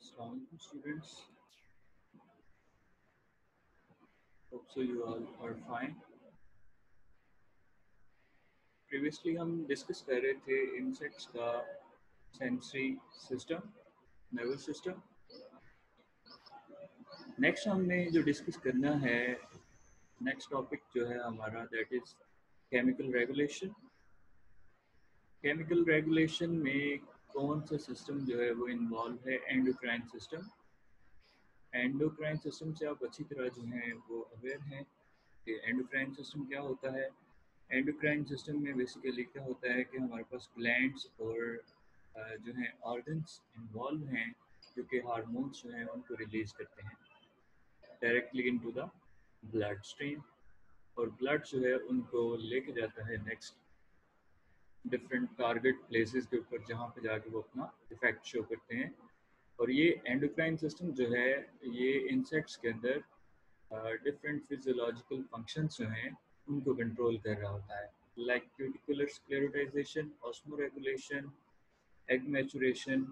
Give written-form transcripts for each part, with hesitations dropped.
Assalamualaikum students. Hope so you all are fine. Previously हम discuss कर रहे थे इंसेक्ट्स का sensory system, nervous system. Next हमने जो डिस्कस करना है, नेक्स्ट टॉपिक जो है हमारा that is chemical regulation. Chemical regulation में कौन सा सिस्टम जो है वो इन्वॉल्व है? Endocrine system. एंडोक्राइन सिस्टम से आप अच्छी तरह जो है वो अवेयर हैं कि एंडोक्राइन सिस्टम क्या होता है. एंडोक्राइन सिस्टम में बेसिकली क्या होता है कि हमारे पास ग्लैंड्स और जो है ऑर्गन्स इन्वॉल्व हैं जो कि हार्मोन्स जो हैं उनको रिलीज करते हैं directly into the blood stream, और ब्लड जो है उनको लेके जाता है नेक्स्ट डिफरेंट टारगेट प्लेसेस के ऊपर जहाँ पे जाके वो अपना इफेक्ट शो करते हैं. और ये एंडोक्राइन सिस्टम जो है ये इंसेक्ट्स के अंदर डिफरेंट फिजियोलॉजिकल फंक्शंस जो हैं उनको कंट्रोल कर रहा होता है, like cuticular sclerotization, osmoregulation, egg maturation,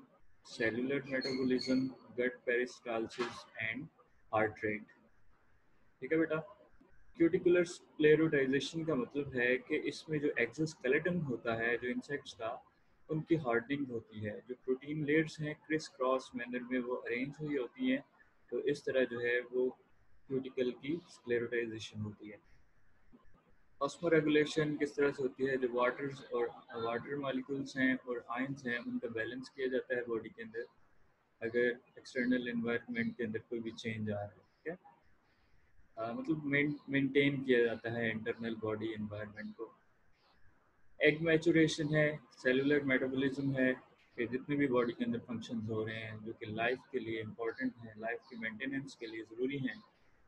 cellular metabolism, gut peristalsis and heart rate. ठीक है बेटा. क्यूटिकुलर स्क्लेरोटाइजेशन का मतलब है कि इसमें जो एक्सोस्केलेटन होता है जो इंसेक्ट्स का, उनकी हार्डनिंग होती है. जो प्रोटीन लेयर्स हैं क्रिस क्रॉस मैनर में वो अरेंज हुई होती हैं, तो इस तरह जो है वो क्यूटिकल की स्क्लेरोटाइजेशन होती है. ऑस्मो रेगुलेशन किस तरह से होती है? जो वाटर मॉलिक्यूल्स हैं और आयंस हैं उनका बैलेंस किया जाता है बॉडी के अंदर अगर एक्सटर्नल एनवायरनमेंट के अंदर कोई भी चेंज आ रहा है. ठीक है. मतलब मेंटेन किया जाता है इंटरनल बॉडी एनवायरनमेंट को. एग मैचुरेशन है, सेलुलर मेटाबॉलिज्म है कि जितने भी बॉडी के अंदर फंक्शंस हो रहे हैं जो कि लाइफ के लिए इम्पोर्टेंट हैं, लाइफ की मेंटेनेंस के लिए ज़रूरी हैं,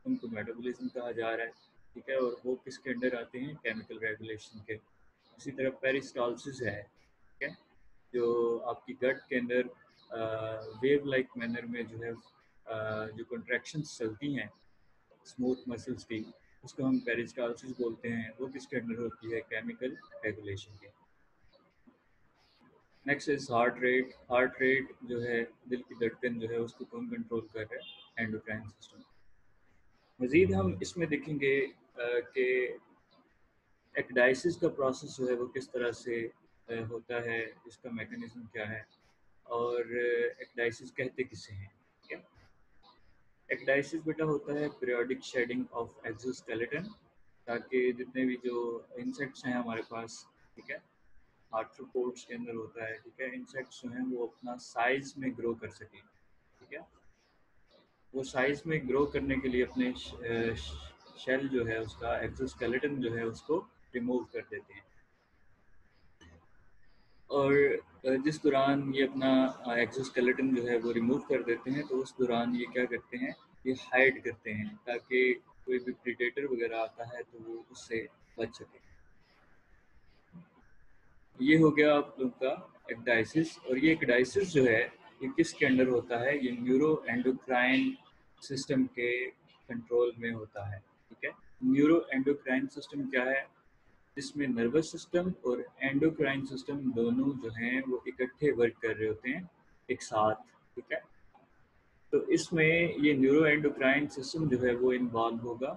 उनको मेटाबॉलिज्म कहा जा रहा है. ठीक है. और वो किसके अंडर आते हैं? केमिकल रेगुलेशन के. इसी तरह पेरिस्टाल्सिस है. ठीक है. जो आपकी गट के अंदर वेव लाइक मैनर में जो है जो कंट्रैक्शंस चलती हैं स्मूथ मसल्स की, उसको हम पेरिस्टाल्सिस बोलते हैं. वो किसके अंडर होती है? केमिकल रेगुलेशन के. Next is heart rate. Heart rate जो है दिल की धड़कन जो है उसको कौन कंट्रोल कर रहा है? Endocrine system. मज़ीद हम इसमें देखेंगे कि एक्डाइसिस का प्रोसेस जो है वो किस तरह से होता है, इसका मैकेनिज्म क्या है, और एक्डाइसिस कहते किसे हैं. ठीक है. एक्डाइसिस बेटा होता है पीरियोडिक शेडिंग ऑफ एक्सोस्केलेटन, ताकि जितने भी जो इंसेक्ट्स हैं हमारे पास, ठीक है, आर्थ्रोपोड्स के अंदर होता है. ठीक है. इंसेक्ट्स जो हैं वो अपना साइज में ग्रो कर सकें. ठीक है. वो साइज में ग्रो करने के लिए अपने शेल जो है उसका एक्सोस्केलेटन जो है उसको रिमूव कर देते हैं. और जिस दौरान ये अपना एक्सोस्केलेटन जो है वो रिमूव कर देते हैं, तो उस दौरान ये क्या करते हैं? ये हाइड करते हैं ताकि कोई भी प्रीडेटर वगैरह आता है तो वो उससे बच सके. ये हो गया आप लोग का एक्डाइसिस. और ये एक्डाइसिस जो है ये किसके अंडर होता है? ये न्यूरो एंडोक्राइन सिस्टम के कंट्रोल में होता है. ठीक है. न्यूरो एंडोक्राइन सिस्टम क्या है? जिसमें नर्वस सिस्टम और एंडोक्राइन सिस्टम दोनों जो हैं वो इकट्ठे वर्क कर रहे होते हैं एक साथ. ठीक है. तो इसमें ये न्यूरो एंडोक्राइन सिस्टम जो है वो इन्वॉल्व होगा.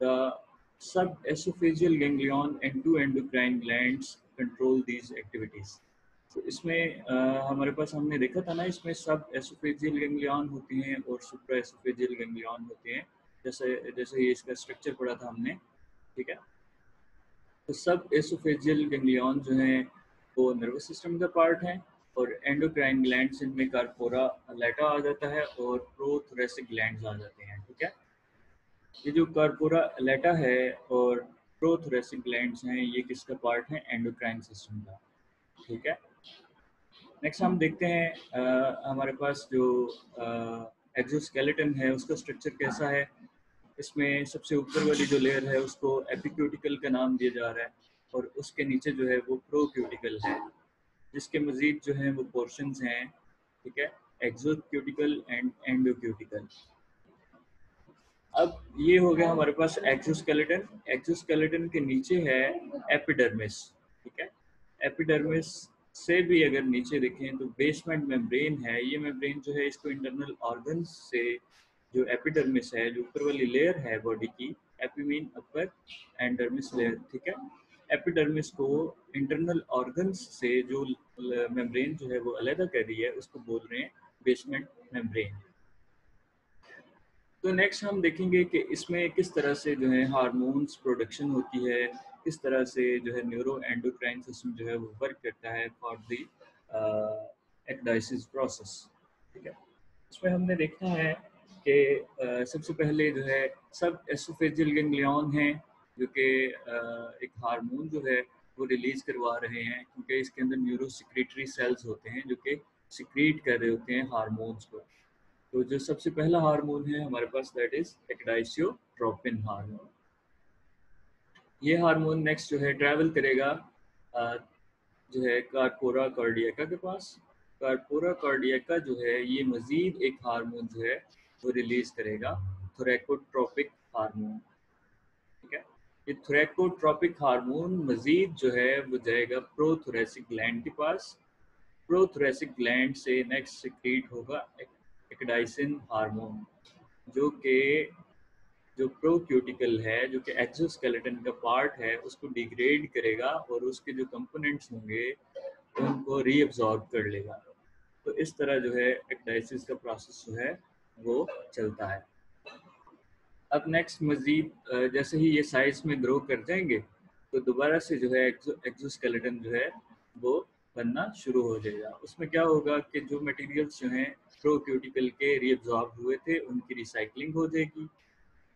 The sub oesophageal ganglion and two endocrine glands control these activities. तो इसमें हमारे पास हमने देखा था ना, इसमें सब एसोफेजियल गैंग्लियन होती हैं और सुप्रा एसोफेजियल गैंग्लियन होते हैं, जैसे जैसे ये इसका स्ट्रक्चर पढ़ा था हमने. ठीक है. तो सब एसोफेजियल गैंग्लियन जो हैं वो नर्वस सिस्टम का पार्ट हैं, और एंडोक्राइन ग्लैंड्स इनमें कार्पोरा लेटा आ जाता है और प्रोथोरेसिक ग्लैंड्स आ जाते हैं. ठीक है. ये जो कार्पोरा लेटा है और प्रोथोरेसिक ग्लैंड्स हैं ये किसका पार्ट है? एंडोक्राइन सिस्टम का. ठीक है. नेक्स्ट हम देखते हैं हमारे पास जो एक्सोस्केलेटन है उसका स्ट्रक्चर कैसा है. इसमें सबसे ऊपर वाली जो लेयर है उसको एपिक्यूटिकल का नाम दिया जा रहा है, और उसके नीचे जो है वो प्रोक्यूटिकल है, जिसके मजीद जो है वो पोर्शंस हैं. ठीक है. एक्सोक्यूटिकल एंड एंडोक्यूटिकल. अब ये हो गया हमारे पास एक्सोस्केलेटन. एक्सोस्केलेटन के नीचे है एपिडर्मिस. ठीक है. एपिडर्मिस से भी अगर नीचे देखें तो बेसमेंट मेम्ब्रेन है, ये मेम्ब्रेन जो है इसको इंटरनल ऑर्गन्स से, जो एपिडर्मिस है, जो ऊपर वाली लेयर है बॉडी की, AP mean upper and dermis layer, ठीक है। एपिडर्मिस को इंटरनल ऑर्गन्स से जो मेम्ब्रेन जो है वो अलग कर रही है, उसको बोल रहे हैं बेसमेंट मेम्ब्रेन। तो नेक्स्ट हम देखेंगे कि इसमें किस तरह से जो है हार्मोन्स प्रोडक्शन होती है, किस तरह से जो है न्यूरो एंडोक्राइन सिस्टम जो है वो वर्क करता है फॉर द एक्डाइसिस प्रोसेस, ठीक है। इसमें हमने देखना है कि सबसे पहले जो है सब एसोफेजियल गैंग्लियन हैं, जो कि एक हार्मोन जो है वो रिलीज करवा रहे हैं, क्योंकि इसके अंदर न्यूरो सिक्रेटरी सेल्स होते हैं जो कि सिक्रीट कर रहे होते हैं हार्मोन्स को। तो जो सबसे पहला हार्मोन है हमारे पास, दैट इज एक्डाइसियोट्रोपिन हार्मोन। ये हार्मोन नेक्स्ट जो है ट्रैवल करेगा जो है कार्पोरा कार्डियका के पास। कार्पोरा कार्डियका जो है ये मजीद एक हार्मोन जो है वो रिलीज करेगा, थोरैकोट्रोपिक हार्मोन, ठीक है। ये थोरैकोट्रोपिक हार्मोन मजीद जो है वो जाएगा प्रोथोरेसिक ग्लैंड के पास। प्रोथोरेसिक ग्लैंड से नेक्स्ट सिक्रीट होगा एक्डाइसिन हार्मोन, जो कि जो प्रोक्यूटिकल है, जो कि एक्सोस्केलेटन का पार्ट है, उसको डिग्रेड करेगा और उसके जो कंपोनेंट्स होंगे उनको रीअब्सॉर्ब कर लेगा। तो इस तरह जो है एक्डाइसिस का प्रोसेस जो है वो चलता है। अब नेक्स्ट मजीद जैसे ही ये साइज में ग्रो कर जाएंगे तो दोबारा से जो है एक्सोस्केलेटन जो है वो बनना शुरू हो जाएगा। उसमें क्या होगा कि जो मटेरियल्स जो हैं प्रोक्यूटिकल के रीअब्सॉर्ब हुए थे उनकी रिसाइकलिंग हो जाएगी।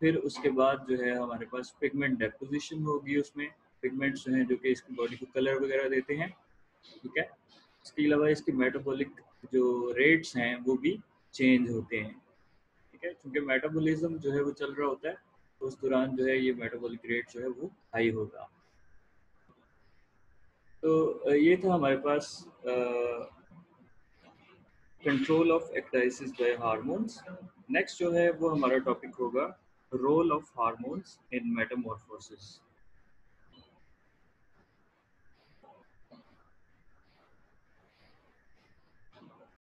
फिर उसके बाद जो है हमारे पास पिगमेंट डेपोजिशन होगी, उसमें पिगमेंट्स जो हैं जो कि इसकी बॉडी को कलर वगैरह देते हैं, ठीक है। इसके अलावा इसकी मेटाबॉलिक जो रेट्स हैं वो भी चेंज होते हैं, ठीक है, क्योंकि मेटाबॉलिज्म जो है वो चल रहा होता है, तो उस दौरान जो है ये मेटाबॉलिक रेट जो है वो हाई होगा। तो ये था हमारे पास control of ecdysis by hormones. Next जो है वो हमारा टॉपिक होगा role of hormones in Metamorphosis.